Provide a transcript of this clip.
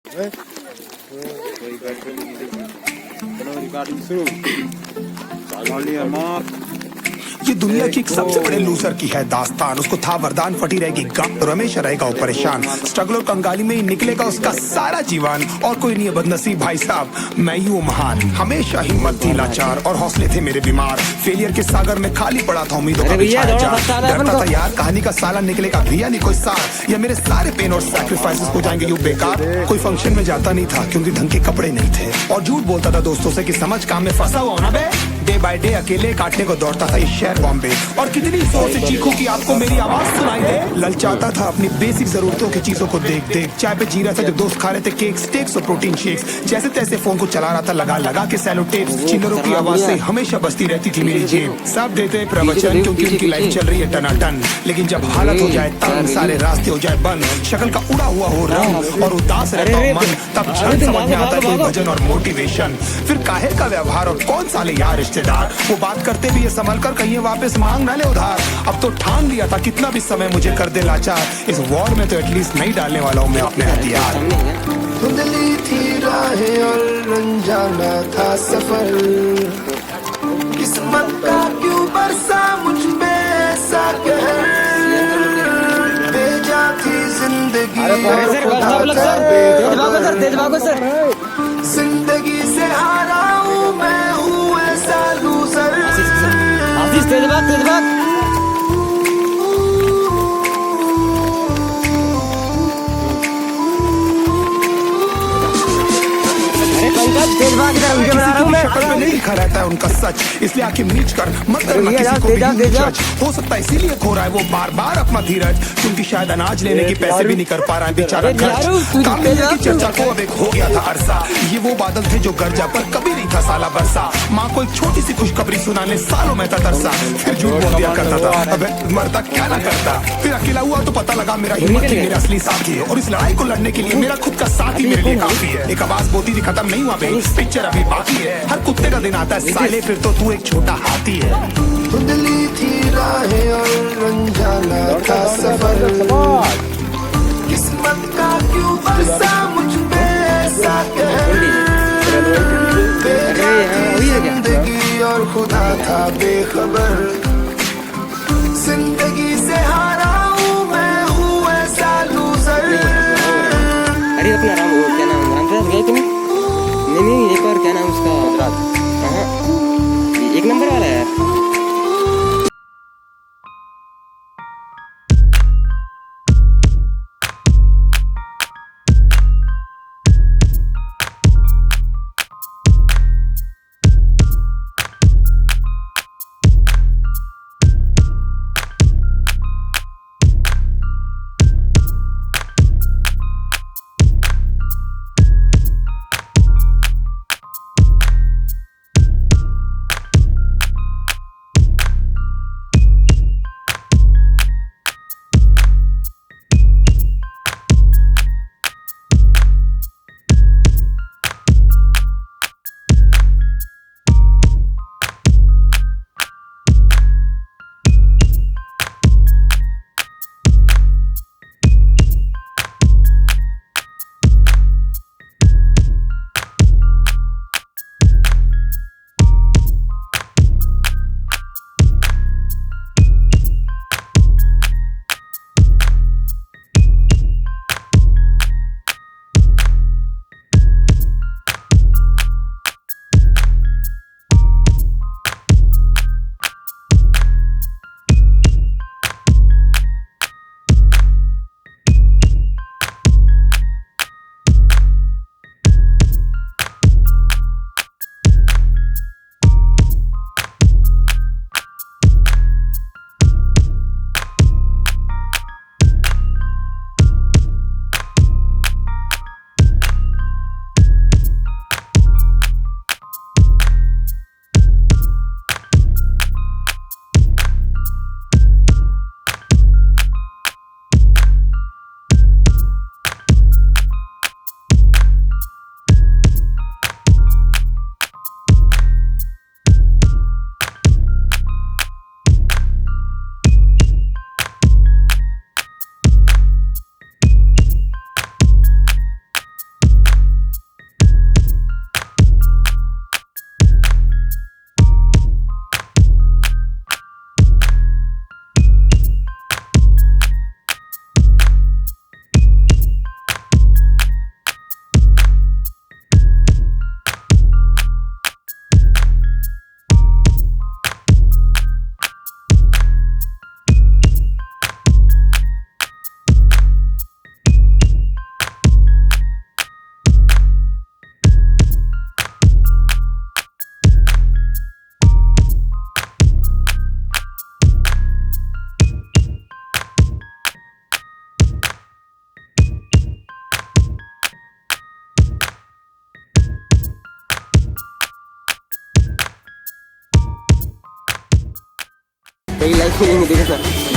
कोई बैटरी नहीं लगी। चलो रिकॉर्डिंग शुरू। चालू लिया मार्क। ये दुनिया की एक सबसे बड़े लूजर की है दास्तान। उसको था वरदान, फटी रहेगी गम, तो हमेशा रहेगा वो परेशान। स्ट्रगल और कंगाली में ही निकलेगा उसका सारा जीवन। और कोई नहीं है बदनसीब भाई साहब, मैं ही हूँ महान। हमेशा हिम्मत थी लाचार और हौसले थे मेरे बीमार। फेलियर के सागर में खाली पड़ा था उम्मीदों का छायाजार। डरता था यार कहानी का साला निकलेगा भैया नहीं कोई सार। या मेरे सारे पेन और सैक्रिफाइसेस हो जाएंगे यूं बेकार। कोई फंक्शन में जाता नहीं था क्योंकि ढंग के कपड़े नहीं थे। और झूठ बोलता था दोस्तों से कि समझ काम में फंसा हुआ ना बे। डे बाय डे अकेले काटने को दौड़ता था ये शहर बॉम्बे। और कितनी जोर से चीखूं कि आपको मेरी आवाज सुनाई दे। ललचाता था अपनी बेसिक जरूरतों की चीजों को देख देख। चाय पे जी रहा था जब दोस्त खा रहे थे केक, स्टेक्स और प्रोटीन शेक्स। जैसे तैसे फोन को चला रहा था लगा लगा के सेलो टेप्स। चिल्लरों की आवाज से हमेशा बजती रहती थी मेरी जेब। सब देते प्रवचन क्योंकि उनकी लाइफ चल रही है टनाटन। लेकिन जब हालत हो जाए तंग, सारे रास्ते हो जाए बंद, शक्ल का उड़ा हुआ हो रंग और उदास रहता हो मन, तब क्षण समझ में आता है कोई भजन और मोटिवेशन। फिर काहे का व्यवहार और कौन साले यार रिश्तेदार। वो बात करते भी ये संभल कर कहीं वापस मांग ना ले उधार। अब तो ठान लिया था कितना भी समय मुझे कर दे लाचार। इस वॉर में तो एटलीस्ट नहीं डालने वाला हूँ मैं अपने हथियार। धुंधली थी राहें और अनजाना था सफर। किस्मत का क्यों बरसा मुझ पे ऐसा कहर। भेजा थी जिंदगी और खुदा था बेखबर। जिंदगी से हारा हूँ मैं हूँ ऐसा लूजर। तेज भाग उनके बना रहा हूँ मैं। शक्ल में नहीं लिखा रहता है उनका सच, इसलिए आंखें मीच कर मत करना किसी को भी जज। हो सकता है इसीलिए खो रहा है वो बार बार अपना धीरज। क्योंकि शायद अनाज लेने के पैसे भी नहीं कर पा रहा है बेचारा खर्च। काम मिलने की चर्चा को अब एक हो गया था अरसा। ये वो बादल थे जो गरजा पर कभी नहीं था साला बरसा। माँ को एक छोटी सी खुशखबरी सुनाने सालों में था तरसा। फिर झूठ बोल दिया करता था, अबे मरता क्या ना करता। फिर अकेला हुआ तो पता लगा मेरा हिम्मत ही मेरा असली साथी है। और इस लड़ाई को लड़ने के लिए मेरा खुद का साथ ही मेरे लिए काफी है। एक आवाज बोलती थी खत्म नहीं हुआ बे, पिक्चर अभी बाकी है। हर कुत्ते का दिन आता है साले, फिर तो तू एक छोटा हाथी है। धुंधली थी राहें और अनजाना था सफर। किस्मत का क्यों बरसा मुझ पे ऐसा कहर। भेजा थी जिंदगी और खुदा था बेखबर। जिंदगी से हारा हूँ मैं हूँ ऐसा लूजर। अरे अपना राम वो क्या नाम रामदास गए तुम? नहीं एक और क्या नाम उसका? एक नंबर वाला है। कोई लाइक नहीं देगा।